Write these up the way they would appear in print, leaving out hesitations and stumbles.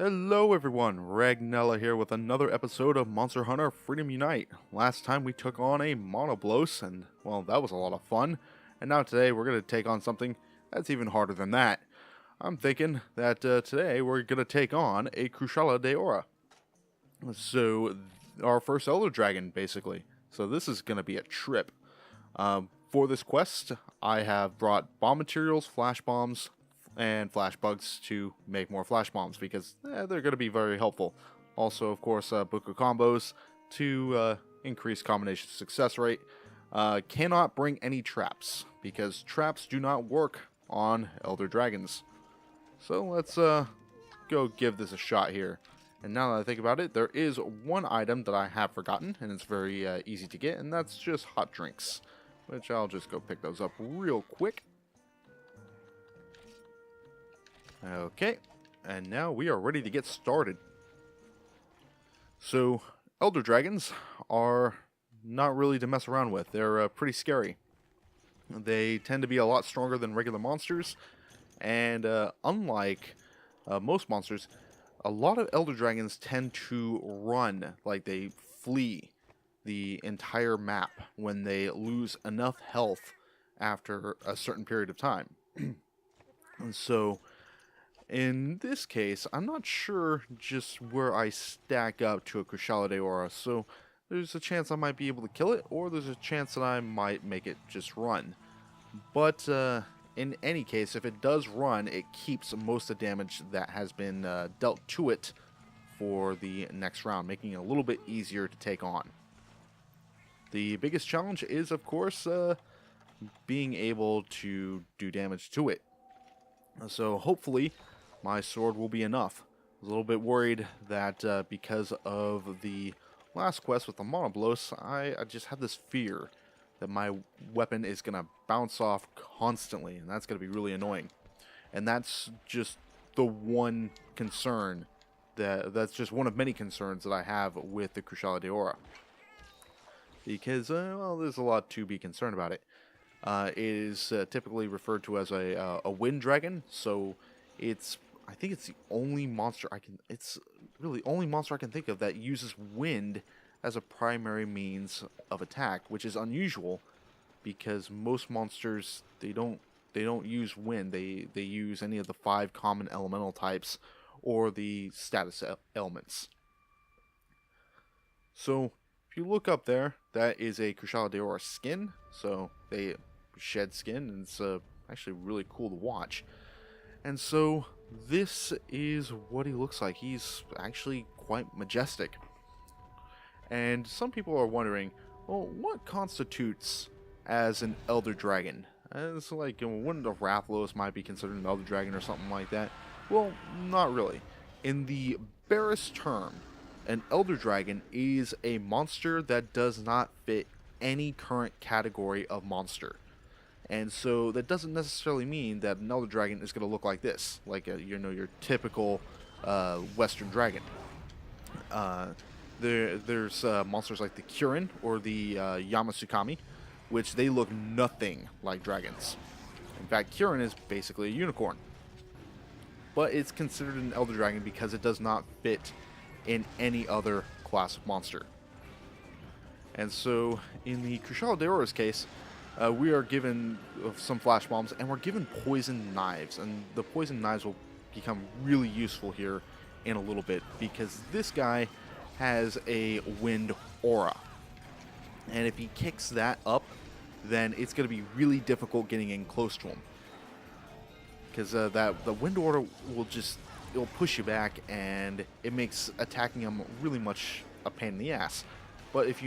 Hello everyone, Regnilla here with another episode of Monster Hunter Freedom Unite. Last time we took on a Monoblos and, well, that was a lot of fun. And now today we're going to take on something that's even harder than that. I'm thinking that today we're going to take on a Kushala Daora. So, our first Elder Dragon, basically. So this is going to be a trip. For this quest, I have brought bomb materials, flash bombs, and flash bugs to make more flash bombs because they're going to be very helpful. Also, of course, book of combos to increase combination success rate. Cannot bring any traps because traps do not work on Elder Dragons. So let's go give this a shot here. And now that I think about it, there is one item that I have forgotten, and it's very easy to get, and that's just hot drinks, which I'll just go pick those up real quick. Okay, and now we are ready to get started. So, Elder Dragons are not really to mess around with. They're pretty scary. They tend to be a lot stronger than regular monsters, and unlike most monsters, a lot of Elder Dragons tend to run, like they flee the entire map when they lose enough health after a certain period of time. And so, in this case, I'm not sure just where I stack up to a Kushala Daora, so there's a chance I might be able to kill it, or there's a chance that I might make it just run. But in any case, if it does run, it keeps most of the damage that has been dealt to it for the next round, making it a little bit easier to take on. The biggest challenge is, of course, being able to do damage to it. So hopefully my sword will be enough. I was a little bit worried that because of the last quest with the Monoblos, I just have this fear that my weapon is going to bounce off constantly, and that's going to be really annoying. And that's just the one concern, that's just one of many concerns that I have with the Kushala Daora. Because, well, there's a lot to be concerned about it. It is typically referred to as a wind dragon, so I think it's the only monster it's really the only monster I can think of that uses wind as a primary means of attack, which is unusual because most monsters they don't use wind. They use any of the 5 common elemental types or the status elements. So if you look up there, that is a Kushala Daora skin. So they shed skin, and it's actually really cool to watch. And so this is what he looks like. He's actually quite majestic. And some people are wondering, well, what constitutes as an Elder Dragon? It's like, wouldn't a Rathalos might be considered an Elder Dragon or something like that? Well, not really. In the barest term, an Elder Dragon is a monster that does not fit any current category of monster. And so that doesn't necessarily mean that an Elder Dragon is going to look like this, like your typical Western dragon. There's monsters like the Kirin or the Yamasukami, which they look nothing like dragons. In fact, Kirin is basically a unicorn. But it's considered an Elder Dragon because it does not fit in any other class of monster. And so, in the Kushala Daora's case, we are given some flash bombs, and we're given poison knives. And the poison knives will become really useful here in a little bit, because this guy has a wind aura. And if he kicks that up, then it's going to be really difficult getting in close to him. Because the wind aura it'll push you back, and it makes attacking him really much a pain in the ass. But if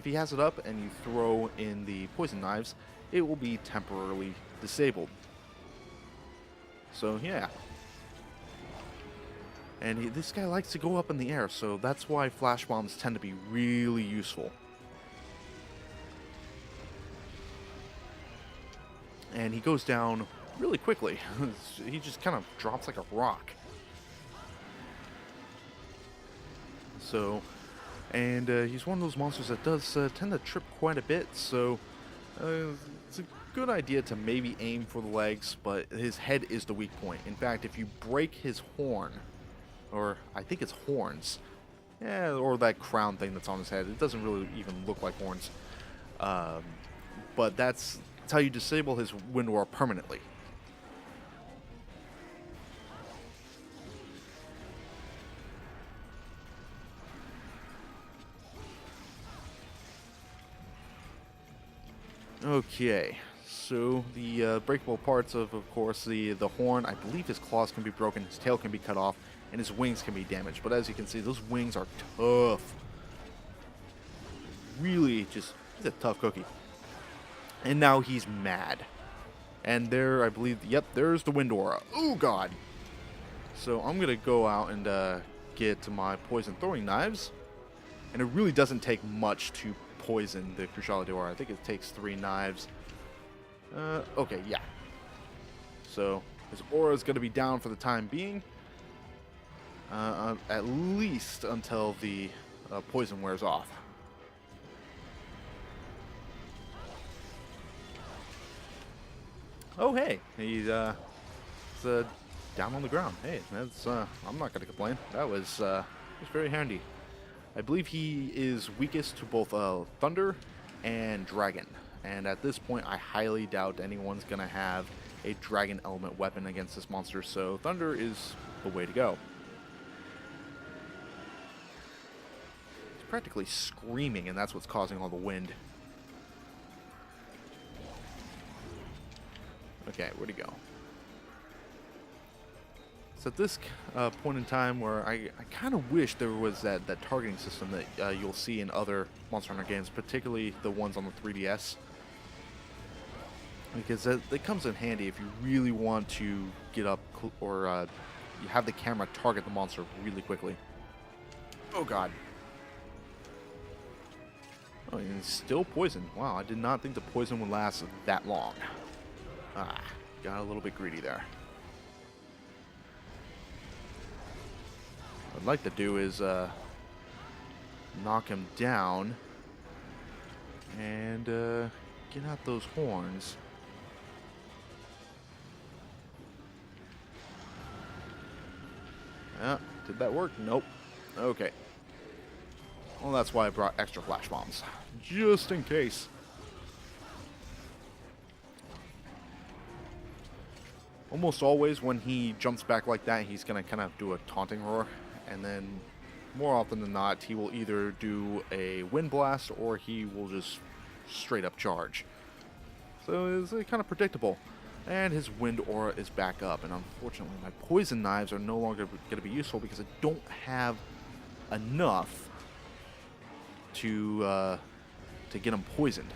he has it up and you throw in the poison knives, it will be temporarily disabled. So yeah. And this guy likes to go up in the air, so that's why flash bombs tend to be really useful. And he goes down really quickly. He just kind of drops like a rock. So, and he's one of those monsters that does tend to trip quite a bit, so it's a good idea to maybe aim for the legs, but his head is the weak point. In fact, if you break his horn, or I think it's horns. Yeah, or that crown thing that's on his head. It doesn't really even look like horns. Um, but that's how you disable his wind aura permanently. Okay, so the breakable parts of course, the horn, I believe his claws can be broken, his tail can be cut off, and his wings can be damaged. But as you can see, those wings are tough. Really, just, he's a tough cookie. And now he's mad. And there, I believe, yep, there's the wind aura. Oh, God. So I'm going to go out and get my poison throwing knives. And it really doesn't take much to poison the Kushala Daora. I think it takes 3 knives. Okay, yeah. So his aura is going to be down for the time being. At least until the poison wears off. Oh, hey, he's down on the ground. Hey, that's I'm not going to complain. That was very handy. I believe he is weakest to both Thunder and Dragon. And at this point, I highly doubt anyone's going to have a Dragon element weapon against this monster, so Thunder is the way to go. He's practically screaming, and that's what's causing all the wind. Okay, where'd he go? So at this point in time where I kind of wish there was that targeting system that you'll see in other Monster Hunter games, particularly the ones on the 3DS. Because that comes in handy if you really want to get up or you have the camera target the monster really quickly. Oh, God. Oh, and it's still poison. Wow, I did not think the poison would last that long. Ah, got a little bit greedy there. What I'd like to do is knock him down and get out those horns. Did that work? Nope. Okay. Well, that's why I brought extra flash bombs. Just in case. Almost always when he jumps back like that, he's going to kind of do a taunting roar. And then, more often than not, he will either do a wind blast or he will just straight up charge. So it's kind of predictable. And his wind aura is back up. And unfortunately, my poison knives are no longer going to be useful because I don't have enough to get him poisoned.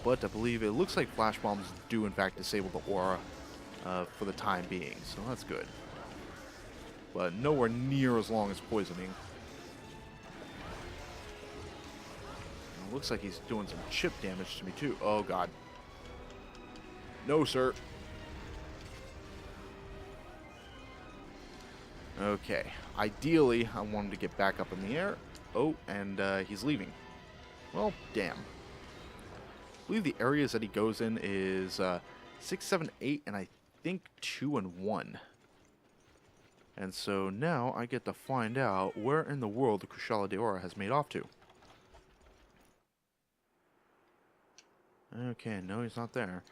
But I believe it looks like flash bombs do in fact disable the aura for the time being, so that's good. But nowhere near as long as poisoning. It looks like he's doing some chip damage to me too. Oh, God. No, sir. Okay. Ideally, I want him to get back up in the air. Oh, and he's leaving. Well, damn. I believe the areas that he goes in is 6, 7, 8, and I think 2 and 1. And so now I get to find out where in the world the Kushala Daora has made off to. Okay, no, he's not there.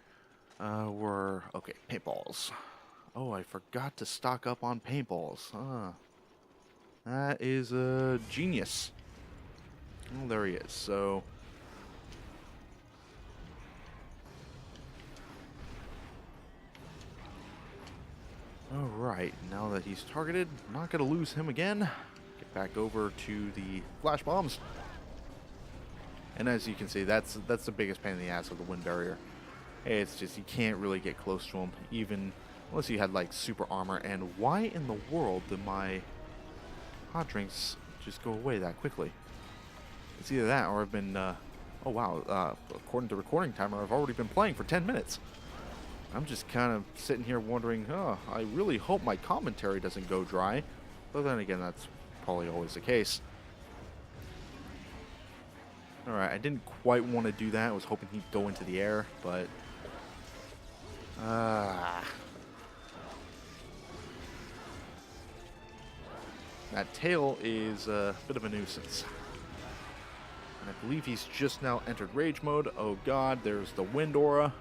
Okay, paintballs. Oh, I forgot to stock up on paintballs. That is a genius. Oh, there he is. So alright, now that he's targeted, I'm not going to lose him again. Get back over to the flash bombs. And as you can see, that's the biggest pain in the ass of the wind barrier. It's just, you can't really get close to him, even unless you had like super armor. And why in the world did my hot drinks just go away that quickly? It's either that or I've been, oh wow, according to recording timer, I've already been playing for 10 minutes. I'm just kind of sitting here wondering, I really hope my commentary doesn't go dry. But then again, that's probably always the case. Alright, I didn't quite want to do that. I was hoping he'd go into the air, but That tail is a bit of a nuisance. And I believe he's just now entered rage mode. Oh god, there's the wind aura.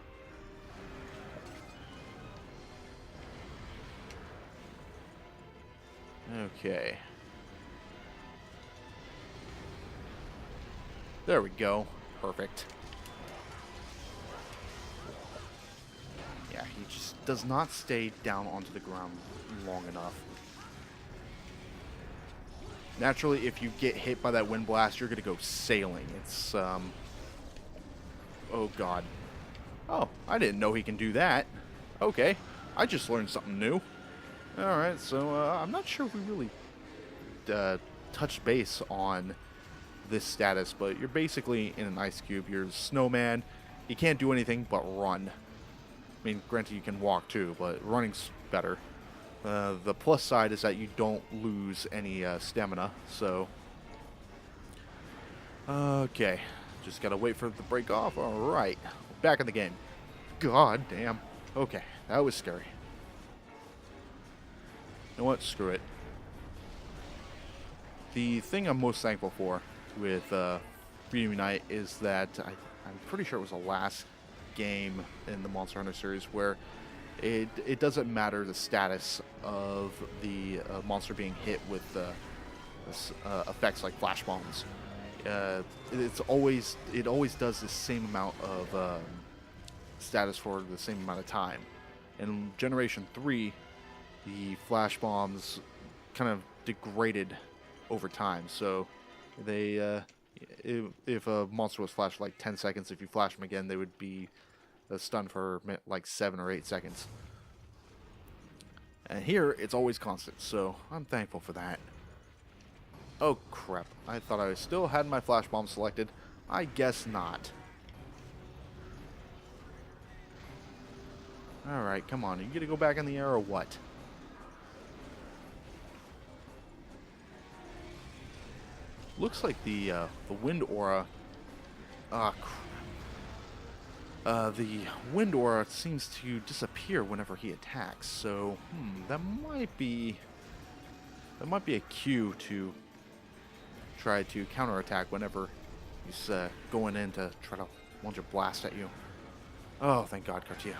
Okay. There we go. Perfect. Yeah, he just does not stay down onto the ground long enough. Naturally, if you get hit by that wind blast, you're going to go sailing. It's, oh god. Oh, I didn't know he can do that. Okay, I just learned something new. Alright, so I'm not sure if we really touched base on this status, but you're basically in an ice cube. You're a snowman. You can't do anything but run. I mean, granted, you can walk too, but running's better. The plus side is that you don't lose any stamina, so... Okay, just gotta wait for it to break off. Alright, back in the game. God damn. Okay, that was scary. You know what? Screw it. The thing I'm most thankful for with Freedom Unite is that I'm pretty sure it was the last game in the Monster Hunter series where it doesn't matter the status of the monster being hit with effects like flash bombs. It always does the same amount of status for the same amount of time. In Generation 3, the flash bombs kind of degraded over time, so they if a monster was flashed for like 10 seconds, if you flash them again, they would be stunned for like 7 or 8 seconds. And here, it's always constant, so I'm thankful for that. Oh crap, I thought I still had my flash bomb selected. I guess not. Alright, come on, are you gonna go back in the air or what? Looks like the wind aura... Ah, crap. The wind aura seems to disappear whenever he attacks, so that might be a cue to try to counterattack whenever he's going in to try to launch a blast at you. Oh, thank God, Cartia.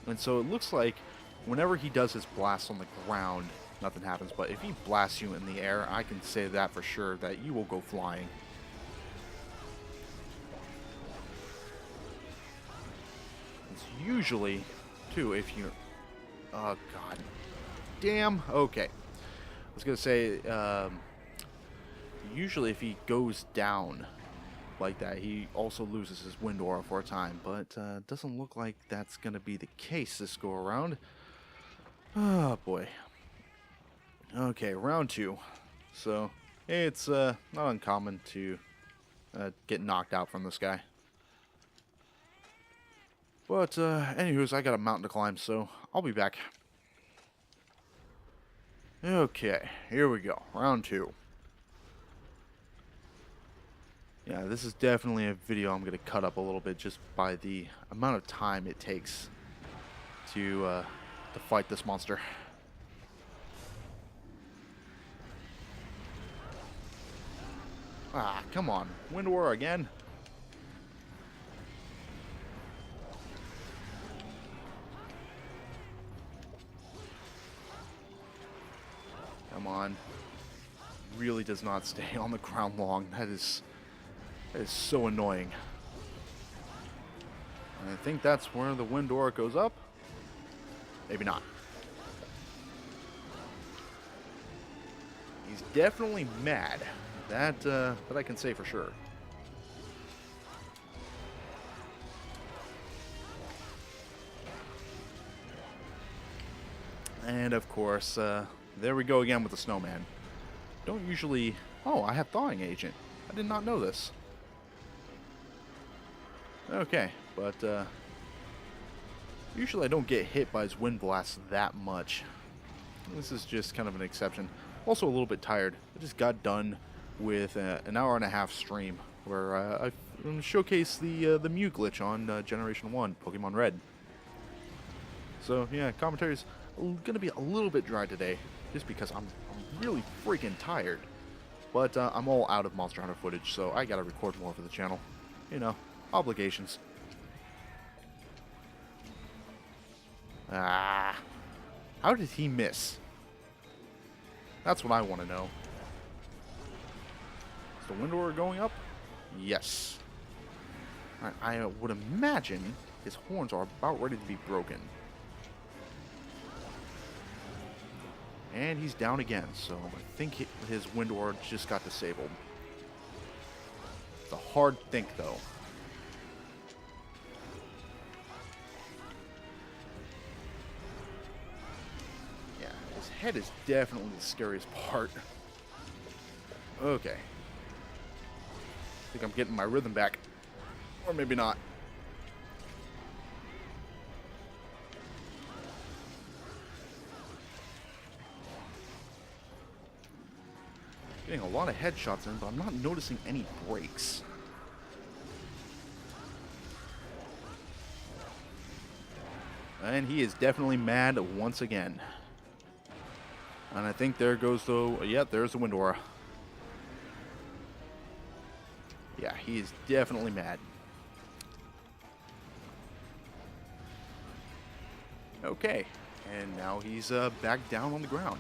And so it looks like whenever he does his blast on the ground, nothing happens. But if he blasts you in the air, I can say that for sure, that you will go flying. It's usually, too, if you... Oh, God. Damn. Okay. I was going to say, usually if he goes down like that, he also loses his wind aura for a time. But doesn't look like that's going to be the case this go around. Oh, boy. Okay, round 2. So, it's not uncommon to get knocked out from this guy. But, anyways, I got a mountain to climb, so I'll be back. Okay, here we go. Round 2. Yeah, this is definitely a video I'm going to cut up a little bit just by the amount of time it takes to fight this monster. Ah, come on. Wind Aura again. Come on. Really does not stay on the ground long. That is so annoying. And I think that's where the Wind Aura goes up. Maybe not. He's definitely mad. That I can say for sure. And of course, there we go again with the snowman. Don't usually... Oh, I have thawing agent. I did not know this. Okay, but usually I don't get hit by his wind blasts that much. This is just kind of an exception. Also a little bit tired. I just got done with an hour-and-a-half stream where I showcased the Mew glitch on Generation 1, Pokemon Red. So yeah, commentary's gonna be a little bit dry today, just because I'm really freaking tired. But I'm all out of Monster Hunter footage, so I gotta record more for the channel. You know, obligations. Ah, how did he miss? That's what I want to know. Is the wind aura going up? Yes. I would imagine his horns are about ready to be broken. And he's down again, so I think his wind aura just got disabled. It's a hard think, though. Yeah, his head is definitely the scariest part. Okay. I think I'm getting my rhythm back. Or maybe not. Getting a lot of headshots in, but I'm not noticing any breaks. And he is definitely mad once again. And I think there goes the... Yeah, there's the wind aura. Yeah, he is definitely mad. Okay, and now he's back down on the ground.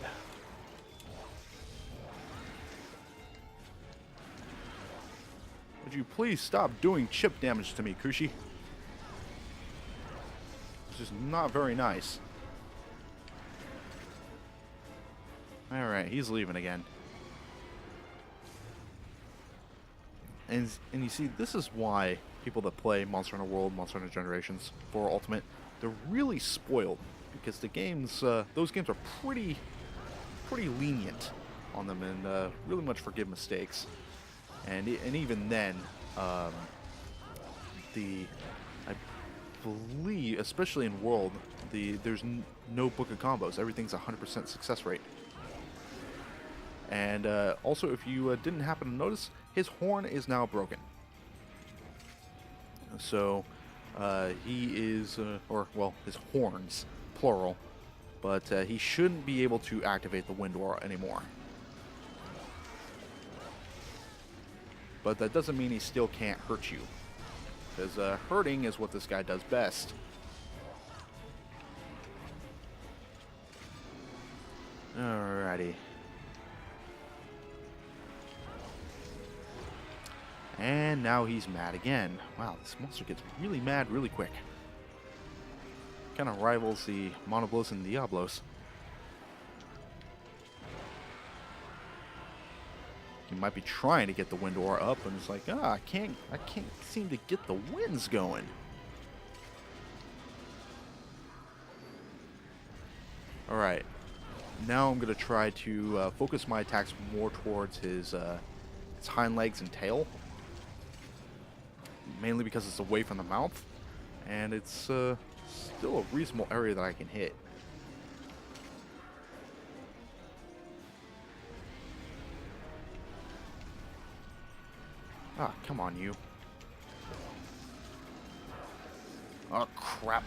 Would you please stop doing chip damage to me, Kushi? It's just not very nice. Alright, he's leaving again. And you see, this is why people that play Monster Hunter World, Monster Hunter Generations 4 Ultimate, they're really spoiled. Because the games, those games are pretty lenient on them and really much forgive mistakes. And even then, I believe, especially in World, there's no book of combos. Everything's 100% success rate. And also, if you didn't happen to notice, his horn is now broken. So he is, or well, his horns, plural. But he shouldn't be able to activate the wind aura anymore. But that doesn't mean he still can't hurt you. Because hurting is what this guy does best. Alrighty. And now he's mad again. Wow, this monster gets really mad really quick. Kind of rivals the Monoblos and Diablos. He might be trying to get the wind aura up, and it's like, I can't seem to get the winds going. All right, now I'm gonna try to focus my attacks more towards his hind legs and tail, mainly because it's away from the mouth, and it's still a reasonable area that I can hit. Ah, come on, you. Oh, crap.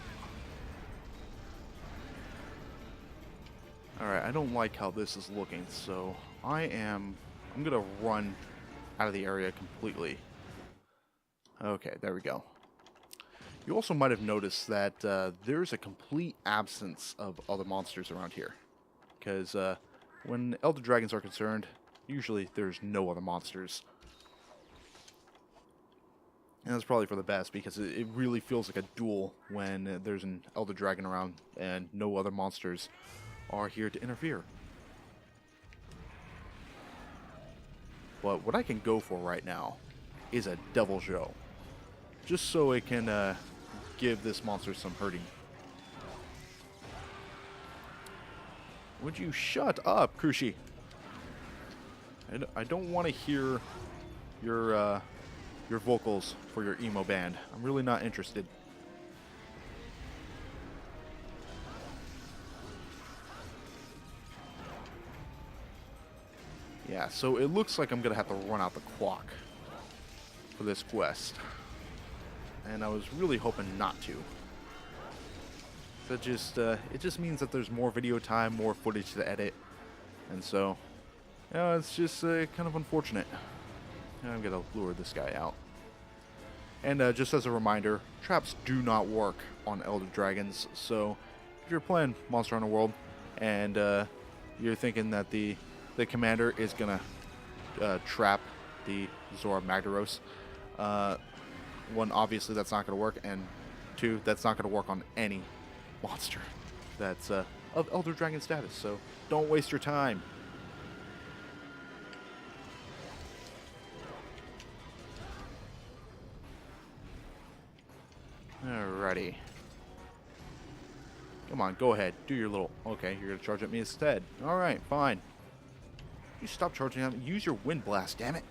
Alright, I don't like how this is looking, so I'm gonna run out of the area completely. Okay, there we go. You also might have noticed that there's a complete absence of other monsters around here. Because when Elder Dragons are concerned, usually there's no other monsters. And that's probably for the best, because it really feels like a duel when there's an Elder Dragon around and no other monsters are here to interfere. But what I can go for right now is a Devil Joe. Just so it can give this monster some hurting. Would you shut up, Kushi? I don't want to hear your vocals for your emo band. I'm really not interested. Yeah, so it looks like I'm gonna have to run out the clock for this quest. And I was really hoping not to. That just it just means that there's more video time, more footage to edit, and so it's just kind of unfortunate. I'm gonna lure this guy out. And just as a reminder, traps do not work on Elder Dragons. So if you're playing Monster Hunter World and you're thinking that the commander is gonna trap the Zora Magdaros, one, obviously that's not gonna work, and two, that's not gonna work on any monster that's of Elder Dragon status. So don't waste your time. Alrighty. Come on, go ahead. Do your little... Okay, you're going to charge at me instead. Alright, fine. You stop charging at me. Use your Wind Blast, damn it.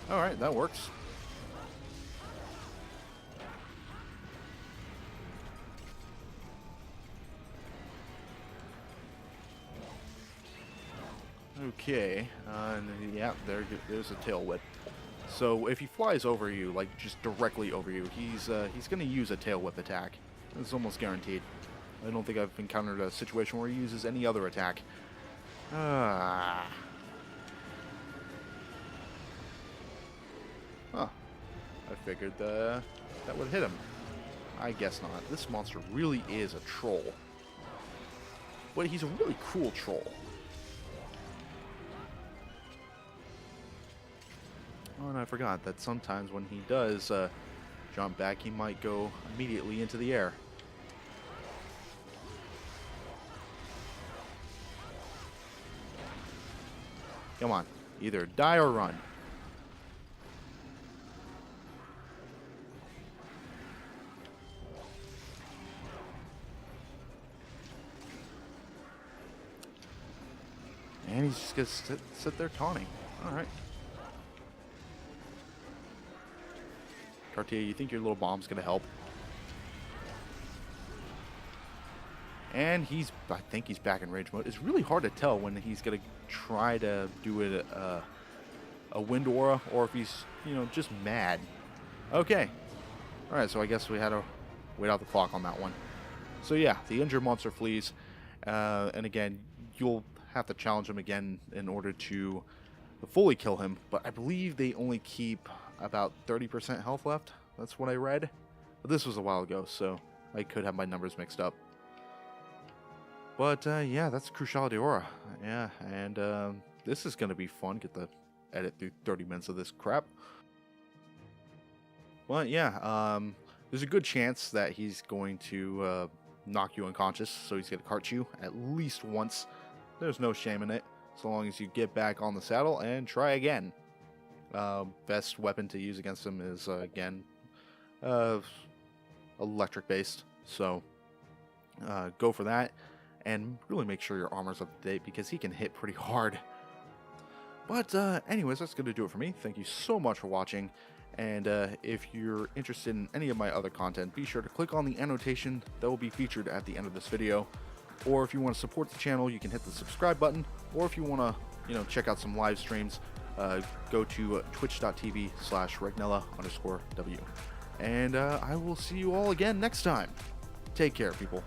Alright, that works. Okay, and yeah, there's a tail whip. So if he flies over you, like just directly over you, he's gonna use a tail whip attack. It's almost guaranteed. I don't think I've encountered a situation where he uses any other attack. Huh. I figured that would hit him. I guess not. This monster really is a troll. But he's a really cool troll. Oh, and I forgot that sometimes when he does jump back, he might go immediately into the air. Come on, either die or run. And he's just gonna sit there taunting. Alright. Cartier, you think your little bomb's gonna help? And I think he's back in rage mode. It's really hard to tell when he's gonna try to do it a wind aura, or if he's, just mad. Okay. Alright, so I guess we had to wait out the clock on that one. So yeah, the injured monster flees. And again, you'll have to challenge him again in order to fully kill him. But I believe they only keep about 30% health left. That's what I read. But this was a while ago, so I could have my numbers mixed up. But yeah, that's Kushala Daora. Yeah, and this is going to be fun. Get to edit through 30 minutes of this crap. But yeah, there's a good chance that he's going to knock you unconscious, so he's going to cart you at least once. There's no shame in it, so long as you get back on the saddle and try again. Best weapon to use against him is, again, electric based, so go for that, and really make sure your armor's up to date, because he can hit pretty hard. But anyways, that's going to do it for me. Thank you so much for watching, and if you're interested in any of my other content, be sure to click on the annotation that will be featured at the end of this video. Or if you want to support the channel, you can hit the subscribe button, or if you want to check out some live streams, go to twitch.tv/Regnilla_W. And I will see you all again next time. Take care, people.